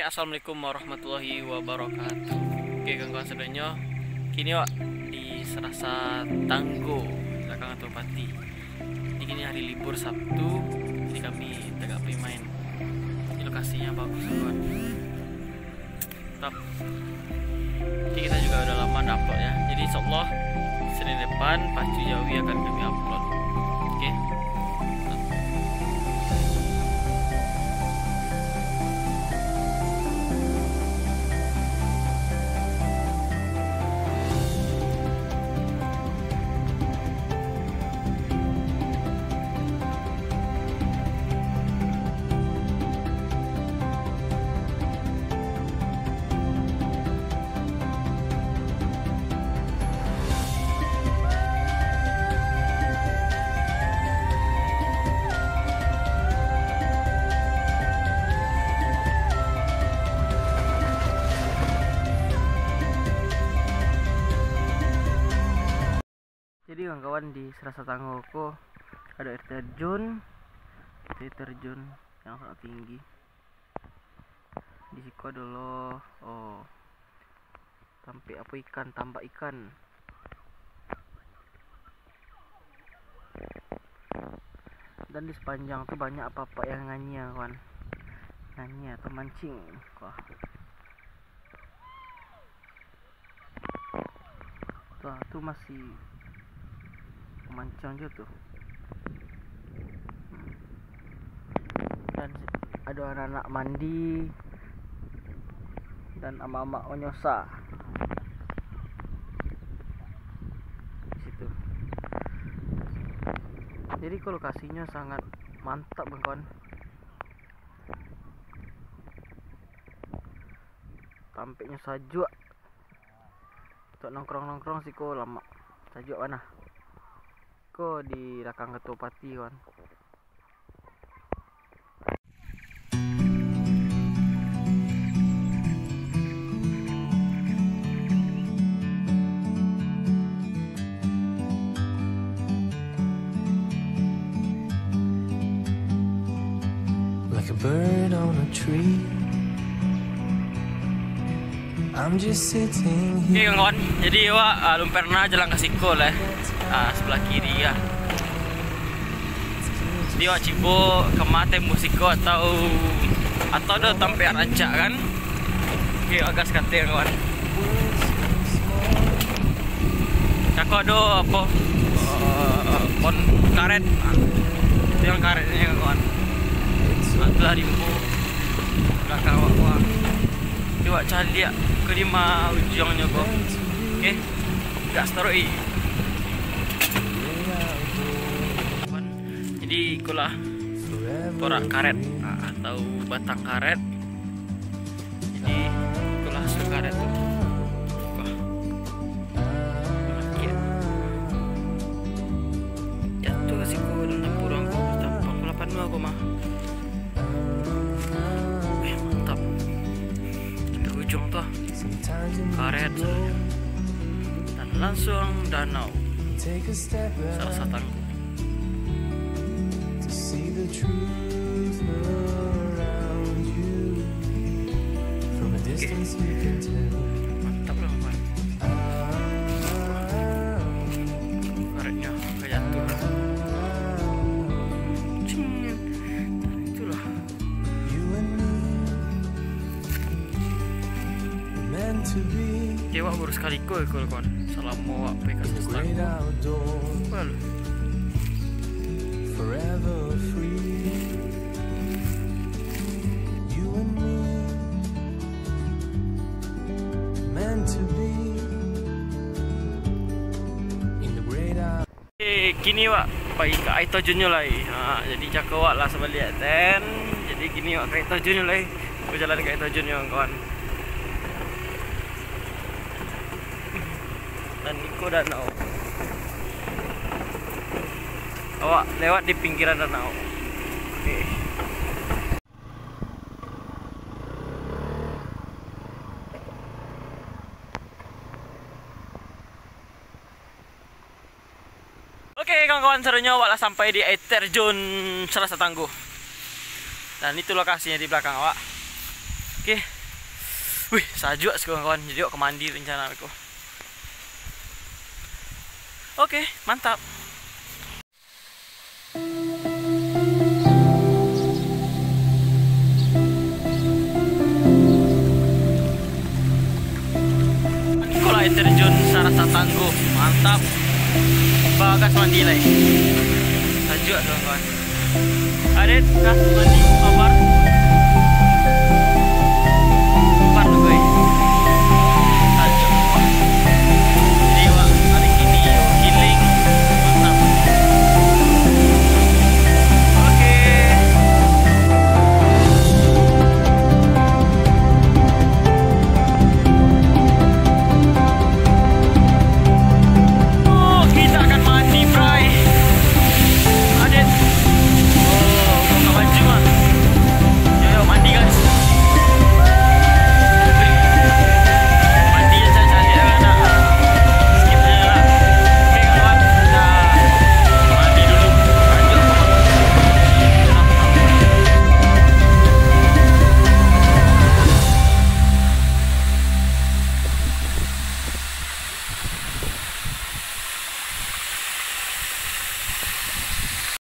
Assalamualaikum warahmatullahi wabarakatuh. Oke, kawan-kawan sebenarnya kini wak di Serasa Tangguh belakang Atopati. Jadi kini hari libur Sabtu, jadi kami tegak main. Di lokasinya bagus kawan. Top. Jadi kita juga udah lama dapat ya. Jadi insyaallah Senin depan Pacu Jawi akan kami upload. Oke. Jadi kawan-kawan di Serasa Tangguh ada air terjun yang sangat tinggi. Di situ adalah tambak ikan. Dan di sepanjang tuh banyak apa-apa yang nyanyi kawan. Nyanyi atau mancing. Wah. Tuh masih mancang juga tuh. Dan ada anak-anak mandi dan ama-ama onyosa di situ. Jadi lokasinya sangat mantap kawan. Tampaknya sajuk untuk nongkrong sih kok lama. Sajuk mana? Kok di belakang Atopati kawan. Like a bird on a tree, I'm just sitting here. Oke kawan, jadi wak belum pernah jalan ke Sikol sebelah kiri ya. Jadi wak cibo kemate musiko atau ada tampil rancak kan. Oke agak sekate kawan. Cako ada apa pon karet. Itu yang karetnya kawan. Itulah rimbo belakang wak. Coba cari lihat ke lima ujungnya kok. Oke. Enggak staroi. Jadi ikulah torak karet atau batang karet. Jadi ikulah hasil karet tuh. Wah. Oke. Jatuh ke siku dan tempurung kok tampang 82 kok mah. Mantap. Di ujung tuh karet dan langsung danau Serasa Tangguh. Mantap lah kawan. Karetnya kayak jatuh. Itulah. Cewek baru sekali kawan. Salam mau PK Well. Forever free, you and me, meant to be in the great hour. Kini wak pergi ke air terjunnya lagi. Jadi cakap wak lah sebalik ten. Jadi kini wak ke air terjunnya lagi. Berjalan ke air terjunnya kawan. Dan ikut danau. Awak lewat di pinggiran danau. Oke. Oke kawan-kawan, serunya awak lah sampai di air terjun Serasa Tangguh. Dan itu lokasinya di belakang awak. Oke. Wih, salju kawan-kawan. Jadi yuk ke mandi rencana aku. Oke, mantap. Kalau air terjun Sarasa Tangguh, mantap. Bagas mandi lagi. Salju kawan-kawan. Adit, mandi.